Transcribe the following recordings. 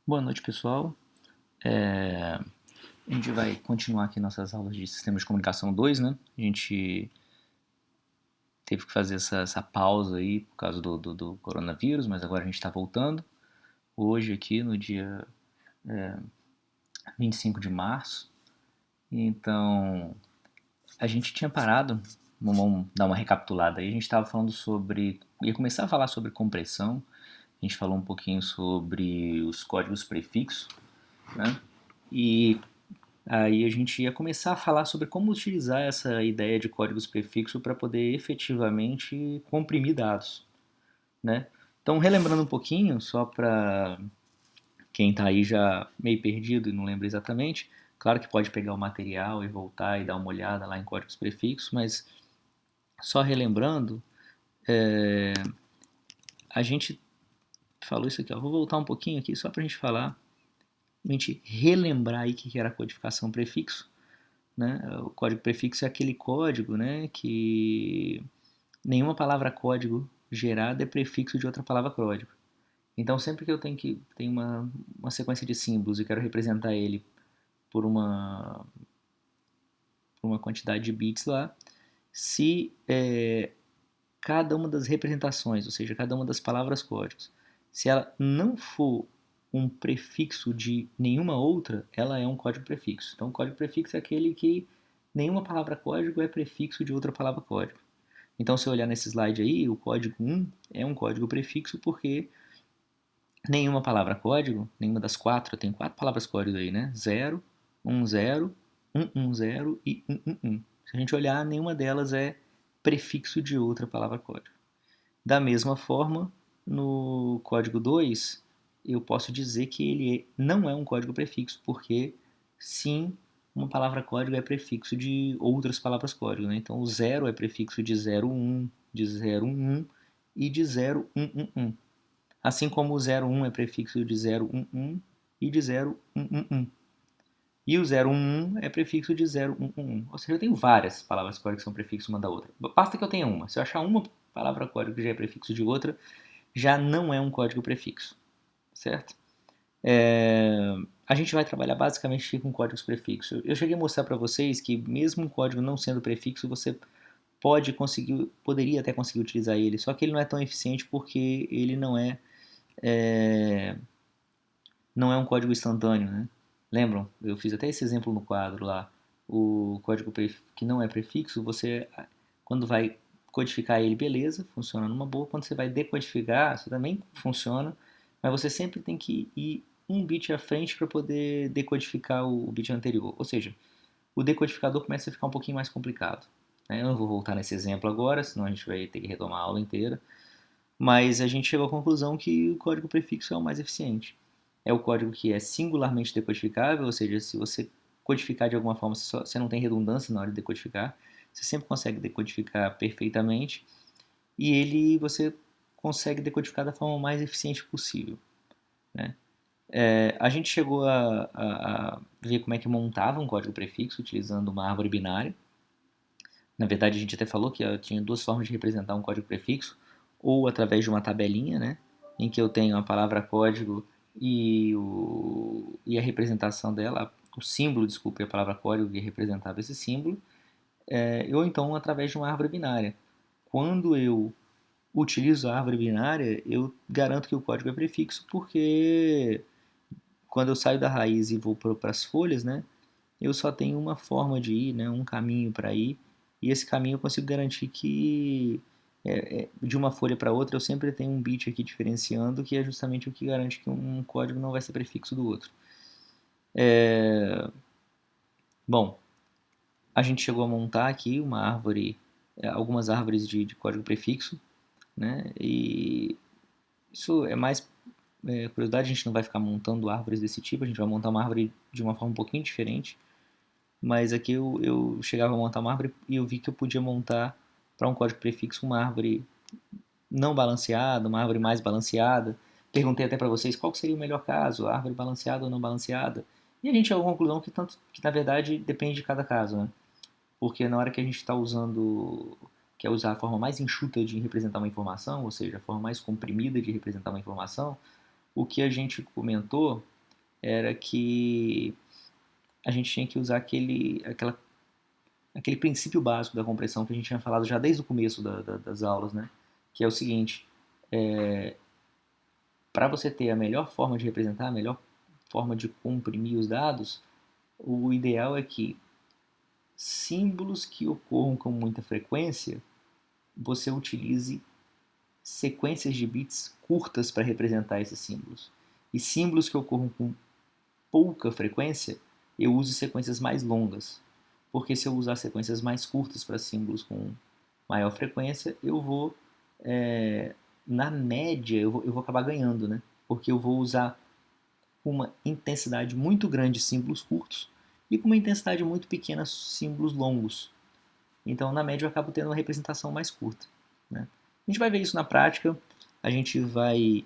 Boa noite, pessoal. A gente vai continuar aqui nossas aulas de Sistemas de Comunicação 2, né? A gente teve que fazer essa pausa aí por causa do coronavírus, mas agora a gente está voltando. Hoje aqui no dia 25 de março. Então, a gente tinha parado, vamos dar uma recapitulada aí, a gente estava falando sobre, ia começar a falar sobre compressão, a gente falou um pouquinho sobre os códigos prefixos, né? E aí a gente ia começar a falar sobre como utilizar essa ideia de códigos prefixos para poder efetivamente comprimir dados, né? Então, relembrando um pouquinho, só para quem está aí já meio perdido e não lembra exatamente, claro que pode pegar o material e voltar e dar uma olhada lá em códigos prefixos, mas só relembrando, a gente falou isso aqui, ó, vou voltar um pouquinho aqui só para a gente falar, a gente relembrar aí o que era codificação prefixo, né? O código prefixo é aquele código, né, que nenhuma palavra código gerada é prefixo de outra palavra código. Então, sempre que eu tenho uma sequência de símbolos e quero representar ele por uma quantidade de bits lá, se cada uma das representações, ou seja, cada uma das palavras códigos, se ela não for um prefixo de nenhuma outra, ela é um código prefixo. Então, o código prefixo é aquele que nenhuma palavra código é prefixo de outra palavra código. Então, se eu olhar nesse slide aí, o código 1 é um código prefixo porque nenhuma palavra código, nenhuma das quatro, tem quatro palavras código aí, né? 0, 10, 110 e 111. Se a gente olhar, nenhuma delas é prefixo de outra palavra código. Da mesma forma, no código 2, eu posso dizer que ele não é um código prefixo, porque sim, uma palavra código é prefixo de outras palavras código, né? Então o 0 é prefixo de 01, de 011 e de 0111. Assim como o 01 é prefixo de 011 e de 0111. E o 011 é prefixo de 0111. Ou seja, eu tenho várias palavras código que são prefixo uma da outra. Basta que eu tenha uma. Se eu achar uma palavra código que já é prefixo de outra, já não é um código prefixo, certo? A gente vai trabalhar basicamente com códigos prefixos. Eu cheguei a mostrar para vocês que mesmo um código não sendo prefixo, você poderia até conseguir utilizar ele, só que ele não é tão eficiente porque ele não é um código instantâneo, né? Lembram? Eu fiz até esse exemplo no quadro lá. O código que não é prefixo, você quando vai codificar ele, beleza, funciona numa boa. Quando você vai decodificar, você também funciona, mas você sempre tem que ir um bit à frente para poder decodificar o bit anterior. Ou seja, o decodificador começa a ficar um pouquinho mais complicado, né? Eu não vou voltar nesse exemplo agora, senão a gente vai ter que retomar a aula inteira. Mas a gente chegou à conclusão que o código prefixo é o mais eficiente. É o código que é singularmente decodificável, ou seja, se você codificar de alguma forma, você não tem redundância na hora de decodificar, você sempre consegue decodificar perfeitamente e você consegue decodificar da forma mais eficiente possível, né? A gente chegou a ver como é que montava um código prefixo utilizando uma árvore binária. Na verdade, a gente até falou que tinha duas formas de representar um código prefixo, ou através de uma tabelinha, né, em que eu tenho a palavra código e a representação dela, o símbolo, desculpe, a palavra código que representava esse símbolo, ou então através de uma árvore binária. Quando eu utilizo a árvore binária, eu garanto que o código é prefixo, porque quando eu saio da raiz e vou para as folhas, né, eu só tenho uma forma de ir, né, um caminho para ir, e esse caminho eu consigo garantir que de uma folha para outra eu sempre tenho um bit aqui diferenciando, que é justamente o que garante que um código não vai ser prefixo do outro. Bom, a gente chegou a montar aqui uma árvore, algumas árvores de código prefixo, né, e isso é mais curiosidade, a gente não vai ficar montando árvores desse tipo, a gente vai montar uma árvore de uma forma um pouquinho diferente. Mas aqui eu chegava a montar uma árvore e eu vi que eu podia montar para um código prefixo uma árvore não balanceada, uma árvore mais balanceada. Perguntei até para vocês qual seria o melhor caso, árvore balanceada ou não balanceada. E a gente chegou à conclusão que na verdade depende de cada caso, né? Porque na hora que a gente está usando, quer usar a forma mais enxuta de representar uma informação, ou seja, a forma mais comprimida de representar uma informação, o que a gente comentou era que a gente tinha que usar aquele princípio básico da compressão que a gente tinha falado já desde o começo das aulas, né? Que é o seguinte, para você ter a melhor forma de representar, a melhor forma de comprimir os dados, o ideal é que símbolos que ocorram com muita frequência, você utilize sequências de bits curtas para representar esses símbolos. E símbolos que ocorram com pouca frequência, eu uso sequências mais longas. Porque se eu usar sequências mais curtas para símbolos com maior frequência, eu vou, na média, eu vou acabar ganhando, né? Porque eu vou usar uma intensidade muito grande símbolos curtos e com uma intensidade muito pequena símbolos longos. Então, na média, eu acabo tendo uma representação mais curta, né? A gente vai ver isso na prática, a gente vai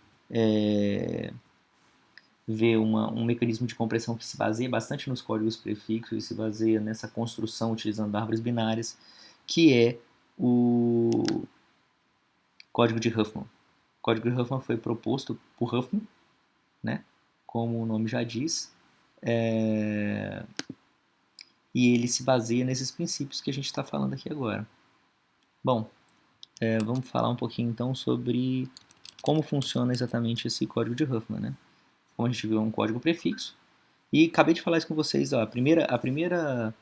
ver um mecanismo de compressão que se baseia bastante nos códigos prefixos e se baseia nessa construção utilizando árvores binárias, que é o código de Huffman. O código de Huffman foi proposto por Huffman, né, como o nome já diz, e ele se baseia nesses princípios que a gente está falando aqui agora. Bom, vamos falar um pouquinho então sobre como funciona exatamente esse código de Huffman, né? Como a gente viu, é um código prefixo. E acabei de falar isso com vocês, ó, a primeira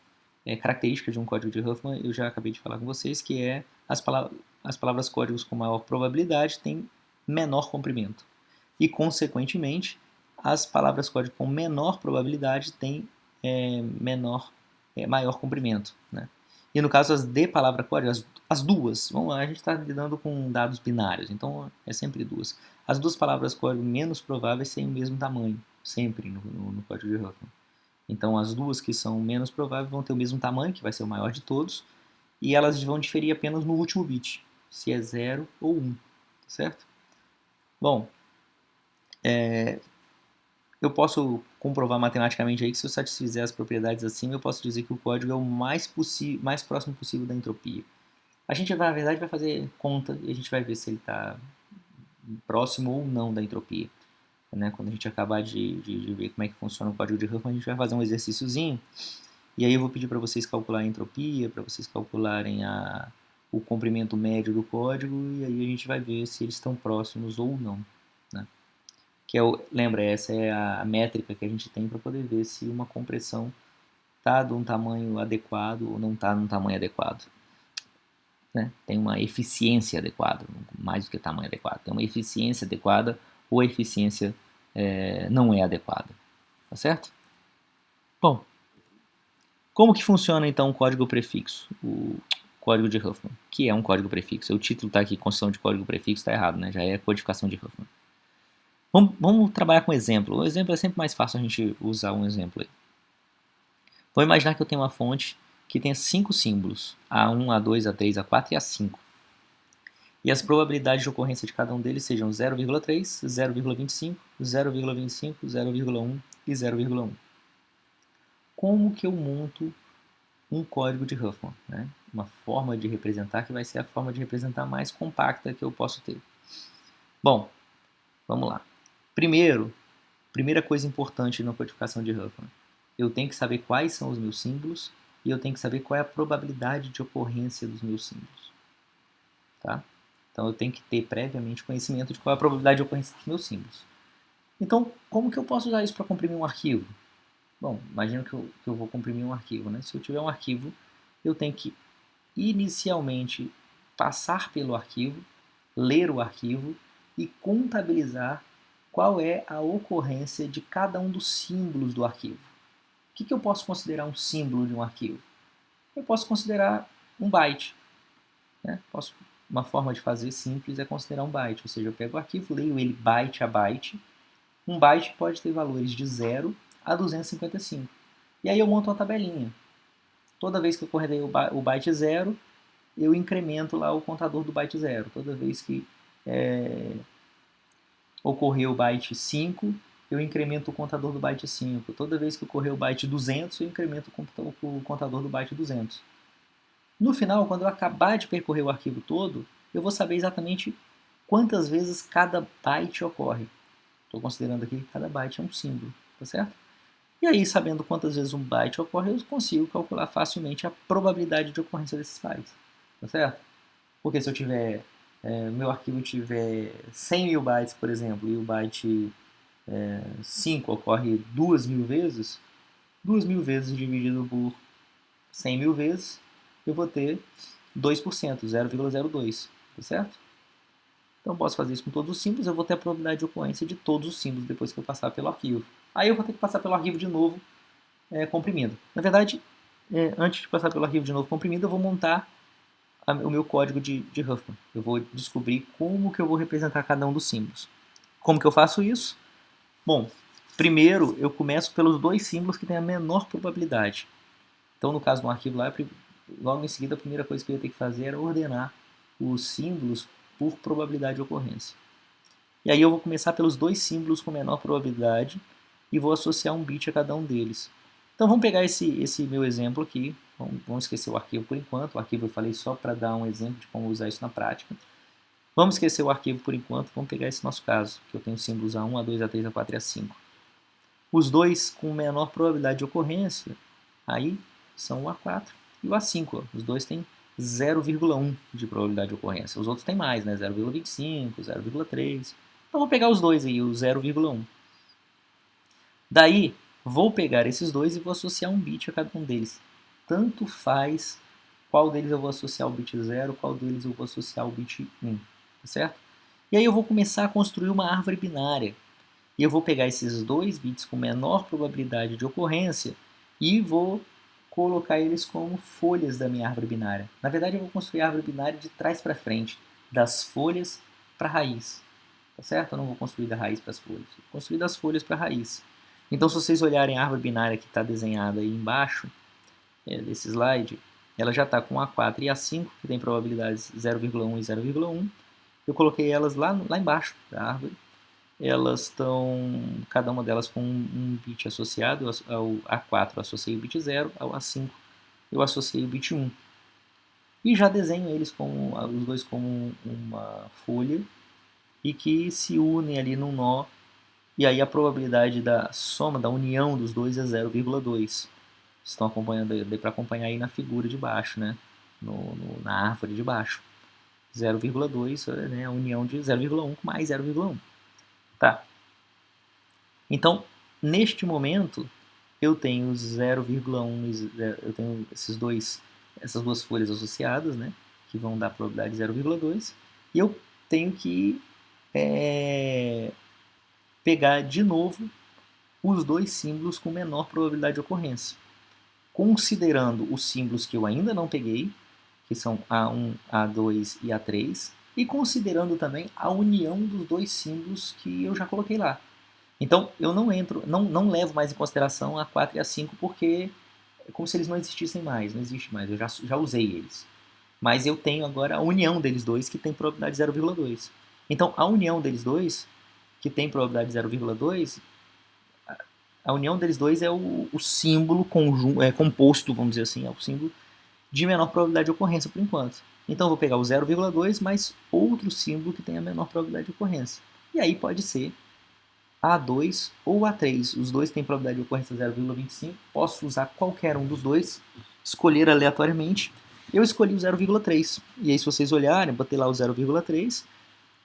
característica de um código de Huffman, eu já acabei de falar com vocês, que é as palavras códigos com maior probabilidade têm menor comprimento. E, consequentemente, as palavras código com menor probabilidade têm maior comprimento, né? E no caso, as de palavra código, as duas, vamos lá, a gente está lidando com dados binários, então é sempre duas. As duas palavras código menos prováveis têm o mesmo tamanho, sempre no código de Huffman. Então, as duas que são menos prováveis vão ter o mesmo tamanho, que vai ser o maior de todos, e elas vão diferir apenas no último bit, se é 0 ou 1, certo? Bom, eu posso comprovar matematicamente aí que se eu satisfizer as propriedades acima, eu posso dizer que o código é o mais próximo possível da entropia. A gente, na verdade, vai fazer conta e a gente vai ver se ele está próximo ou não da entropia. Né? Quando a gente acabar de ver como é que funciona o código de Huffman, a gente vai fazer um exercíciozinho. E aí eu vou pedir para vocês calcular a entropia, para vocês calcularem o comprimento médio do código, e aí a gente vai ver se eles estão próximos ou não. Né? Lembra, essa é a métrica que a gente tem para poder ver se uma compressão está de um tamanho adequado ou não está num tamanho adequado. Né? Tem uma eficiência adequada, mais do que tamanho adequado. Tem uma eficiência adequada ou a eficiência não é adequada. Tá certo? Bom, como que funciona então o código prefixo? O código de Huffman, que é um código prefixo. O título está aqui, construção de código prefixo, está errado, né? Já é codificação de Huffman. Vamos trabalhar com exemplo. O exemplo é sempre mais fácil a gente usar um exemplo aí. Vou imaginar que eu tenho uma fonte que tem 5 símbolos, A1, A2, A3, A4 e A5. E as probabilidades de ocorrência de cada um deles sejam 0,3, 0,25, 0,25, 0,1 e 0,1. Como que eu monto um código de Huffman? Né? Uma forma de representar que vai ser a forma de representar mais compacta que eu posso ter. Bom, vamos lá. Primeira coisa importante na codificação de Huffman. Eu tenho que saber quais são os meus símbolos e eu tenho que saber qual é a probabilidade de ocorrência dos meus símbolos. Tá? Então eu tenho que ter previamente conhecimento de qual é a probabilidade de ocorrência dos meus símbolos. Então, como que eu posso usar isso para comprimir um arquivo? Bom, imagina que eu vou comprimir um arquivo. Né? Se eu tiver um arquivo, eu tenho que inicialmente passar pelo arquivo, ler o arquivo e contabilizar qual é a ocorrência de cada um dos símbolos do arquivo. O que eu posso considerar um símbolo de um arquivo? Eu posso considerar um byte. Né? Uma forma de fazer simples é considerar um byte, ou seja, eu pego o arquivo, leio ele byte a byte. Um byte pode ter valores de 0 a 255. E aí eu monto uma tabelinha. Toda vez que eu correrei o byte 0, eu incremento lá o contador do byte 0. Toda vez que ocorreu o byte 5, eu incremento o contador do byte 5. Toda vez que ocorreu o byte 200, eu incremento o contador do byte 200. No final, quando eu acabar de percorrer o arquivo todo, eu vou saber exatamente quantas vezes cada byte ocorre. Estou considerando aqui que cada byte é um símbolo. tá certo? E aí, sabendo quantas vezes um byte ocorre, eu consigo calcular facilmente a probabilidade de ocorrência desses bytes, tá certo? Porque se eu tiver, meu arquivo tiver 100 mil bytes, por exemplo, e o byte 5 ocorre 2.000 vezes, 2.000 vezes dividido por 100 mil vezes, eu vou ter 2%, 0,02, tá certo? Então eu posso fazer isso com todos os símbolos, eu vou ter a probabilidade de ocorrência de todos os símbolos depois que eu passar pelo arquivo. Aí eu vou ter que passar pelo arquivo de novo comprimido. Na verdade, antes de passar pelo arquivo de novo comprimido, eu vou montar o meu código de Huffman. Eu vou descobrir como que eu vou representar cada um dos símbolos. Como que eu faço isso? Bom, primeiro eu começo pelos dois símbolos que têm a menor probabilidade. Então, no caso do arquivo lá, logo em seguida, a primeira coisa que eu ia ter que fazer era ordenar os símbolos por probabilidade de ocorrência. E aí eu vou começar pelos dois símbolos com menor probabilidade e vou associar um bit a cada um deles. Então vamos pegar esse meu exemplo aqui, vamos esquecer o arquivo por enquanto, o arquivo eu falei só para dar um exemplo de como usar isso na prática. Vamos esquecer o arquivo por enquanto, vamos pegar esse nosso caso, que eu tenho símbolos A1, A2, A3, A4 e A5. Os dois com menor probabilidade de ocorrência, aí são o A4 e o A5. Os dois têm 0,1 de probabilidade de ocorrência. Os outros têm mais, né? 0,25, 0,3. Então vou pegar os dois aí, o 0,1. Daí, vou pegar esses dois e vou associar um bit a cada um deles. Tanto faz qual deles eu vou associar o bit 0, qual deles eu vou associar o bit 1, tá certo? E aí eu vou começar a construir uma árvore binária. E eu vou pegar esses dois bits com menor probabilidade de ocorrência e vou colocar eles como folhas da minha árvore binária. Na verdade, eu vou construir a árvore binária de trás para frente, das folhas para a raiz. Tá certo? Eu não vou construir da raiz para as folhas, vou construir das folhas para a raiz. Então, se vocês olharem a árvore binária que está desenhada aí embaixo desse slide, ela já está com A4 e A5, que tem probabilidades 0,1 e 0,1. Eu coloquei elas lá embaixo da árvore. Elas estão, cada uma delas com um bit associado. Ao A4 eu associei o bit 0, ao A5 eu associei o bit 1. E já desenho eles como, os dois como uma folha e que se unem ali num nó. E aí a probabilidade da soma, da união dos dois é 0,2. Estão acompanhando, deu para acompanhar aí na figura de baixo, né? Na árvore de baixo. 0,2 né, a união de 0,1 com mais 0,1. Tá. Então, neste momento, eu tenho 0,1, eu tenho essas duas folhas associadas, né, que vão dar a probabilidade de 0,2, e eu tenho que pegar de novo os dois símbolos com menor probabilidade de ocorrência, considerando os símbolos que eu ainda não peguei, que são A1, A2 e A3, e considerando também a união dos dois símbolos que eu já coloquei lá. Então, eu não levo mais em consideração a 4 e a 5 porque é como se eles não existissem mais, não existe mais, eu já usei eles. Mas eu tenho agora a união deles dois, que tem probabilidade de 0,2. Então, a união deles dois, que tem probabilidade de 0,2, a união deles dois é o símbolo composto, vamos dizer assim, é o símbolo de menor probabilidade de ocorrência por enquanto. Então, eu vou pegar o 0,2 mais outro símbolo que tem a menor probabilidade de ocorrência. E aí pode ser A2 ou A3. Os dois têm probabilidade de ocorrência 0,25. Posso usar qualquer um dos dois, escolher aleatoriamente. Eu escolhi o 0,3. E aí, se vocês olharem, botei lá o 0,3,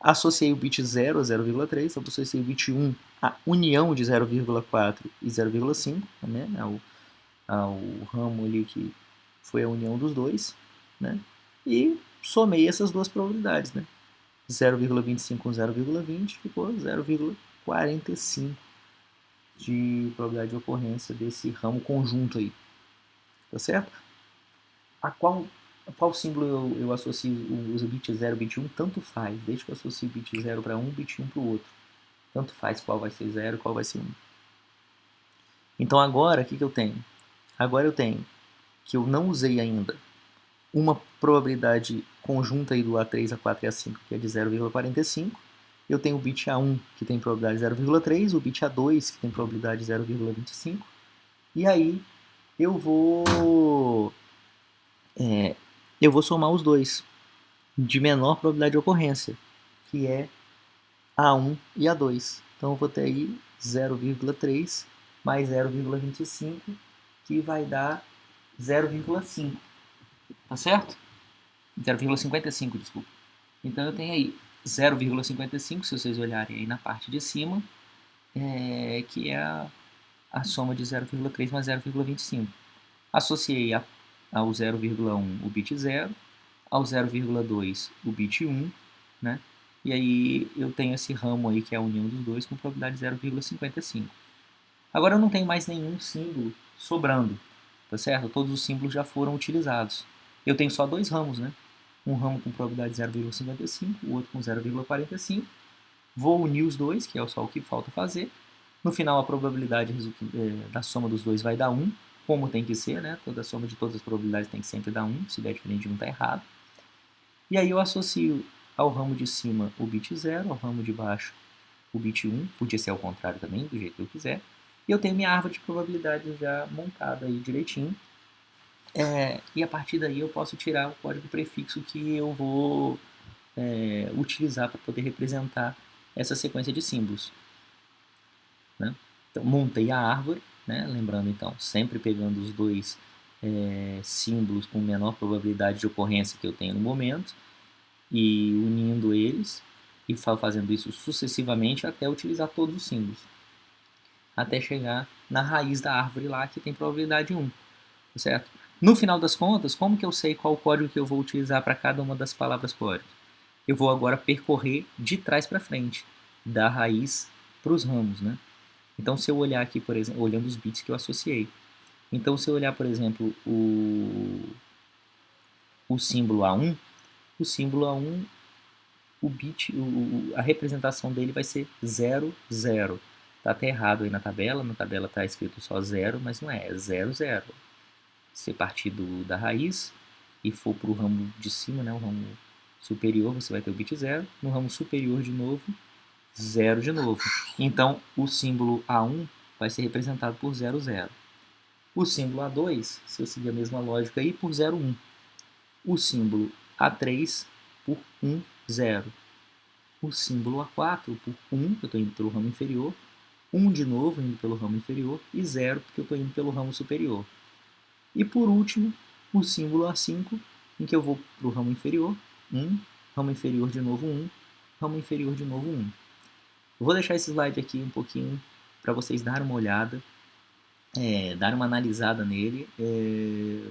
associei o bit 0 a 0,3, associei o bit 1 à união de 0,4 e 0,5, né, ao ramo ali que foi a união dos dois, né, e somei essas duas probabilidades, né, 0,25 com 0,20 ficou 0,45 de probabilidade de ocorrência desse ramo conjunto aí, tá certo? A qual símbolo eu associo o bit 0 e bit 1, tanto faz, desde que eu associe bit 0 para um, bit 1 para o outro. Tanto faz qual vai ser 0 e qual vai ser 1. Então agora, o que eu tenho? Agora eu tenho que eu não usei ainda uma probabilidade conjunta aí do A3, A4 e A5, que é de 0,45. Eu tenho o bit A1, que tem probabilidade de 0,3, o bit A2, que tem probabilidade de 0,25. E aí eu vou somar os dois, de menor probabilidade de ocorrência, que é A1 e A2. Então eu vou ter aí 0,3 mais 0,25, que vai dar 0,5, tá certo? 0,55, desculpa. Então eu tenho aí 0,55, se vocês olharem aí na parte de cima, que é a soma de 0,3 mais 0,25. Associei ao 0,1 o bit 0, ao 0,2 o bit 1, né? E aí eu tenho esse ramo aí que é a união dos dois com probabilidade 0,55. Agora eu não tenho mais nenhum símbolo sobrando, tá certo? Todos os símbolos já foram utilizados. Eu tenho só dois ramos, né? Um ramo com probabilidade 0,55, o outro com 0,45. Vou unir os dois, que é só o que falta fazer. No final, a probabilidade da soma dos dois vai dar 1, como tem que ser, né? Toda a soma de todas as probabilidades tem que sempre dar 1, se der diferente de 1 está errado. E aí eu associo ao ramo de cima o bit 0, ao ramo de baixo o bit 1, podia ser ao contrário também, do jeito que eu quiser. E eu tenho minha árvore de probabilidades já montada aí direitinho. E a partir daí eu posso tirar o código prefixo que eu vou utilizar para poder representar essa sequência de símbolos. Né? Então, montei a árvore, né? Lembrando então, sempre pegando os dois símbolos com menor probabilidade de ocorrência que eu tenho no momento e unindo eles e fazendo isso sucessivamente até utilizar todos os símbolos, até chegar na raiz da árvore lá que tem probabilidade 1, certo? No final das contas, como que eu sei qual código que eu vou utilizar para cada uma das palavras código? Eu vou agora percorrer de trás para frente, da raiz para os ramos, né? Então, se eu olhar aqui, por exemplo, olhando os bits que eu associei. Então, se eu olhar, por exemplo, o símbolo A1, o símbolo A1, o bit, a representação dele vai ser 0, 0. Tá até errado aí na tabela está escrito só 0, mas não é 0, 0. Se partir da raiz e for para o ramo de cima, né, o ramo superior, você vai ter o bit 0. No ramo superior, de novo, 0 de novo. Então, o símbolo A1 vai ser representado por 0, 0. O símbolo A2, se eu seguir a mesma lógica aí, por 0, 1. O símbolo A3 por 1, 0. O símbolo A4 por 1, que eu estou indo pelo ramo inferior. 1 de novo, indo pelo ramo inferior. E 0, porque eu estou indo pelo ramo superior. E por último, o símbolo A5, em que eu vou para o ramo inferior. 1, ramo inferior de novo 1, ramo inferior de novo 1. Eu vou deixar esse slide aqui um pouquinho para vocês darem uma olhada, darem uma analisada nele,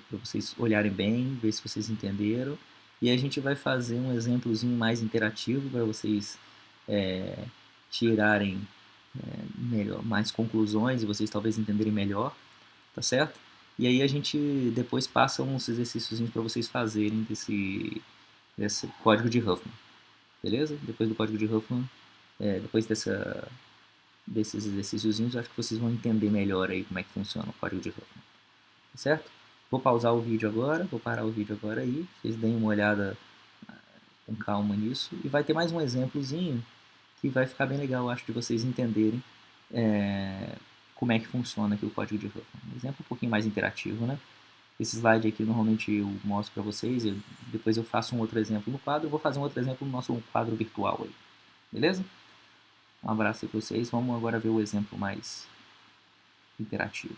para vocês olharem bem, ver se vocês entenderam. E a gente vai fazer um exemplozinho mais interativo para vocês tirarem melhor, mais conclusões e vocês talvez entenderem melhor, tá certo? E aí a gente depois passa uns exercícios para vocês fazerem desse código de Huffman, beleza? Depois do código de Huffman, depois desses exercíciozinhos, acho que vocês vão entender melhor aí como é que funciona o código de Huffman, tá certo? Vou pausar o vídeo agora, vou parar o vídeo agora aí, vocês deem uma olhada com calma nisso, e vai ter mais um exemplozinho que vai ficar bem legal, acho, de vocês entenderem como é que funciona aqui o código de Huffman. Um exemplo um pouquinho mais interativo, né? Esse slide aqui normalmente eu mostro para vocês, depois eu faço um outro exemplo no quadro, eu vou fazer um outro exemplo no nosso quadro virtual aí, beleza? Um abraço aí para vocês, vamos agora ver o exemplo mais interativo.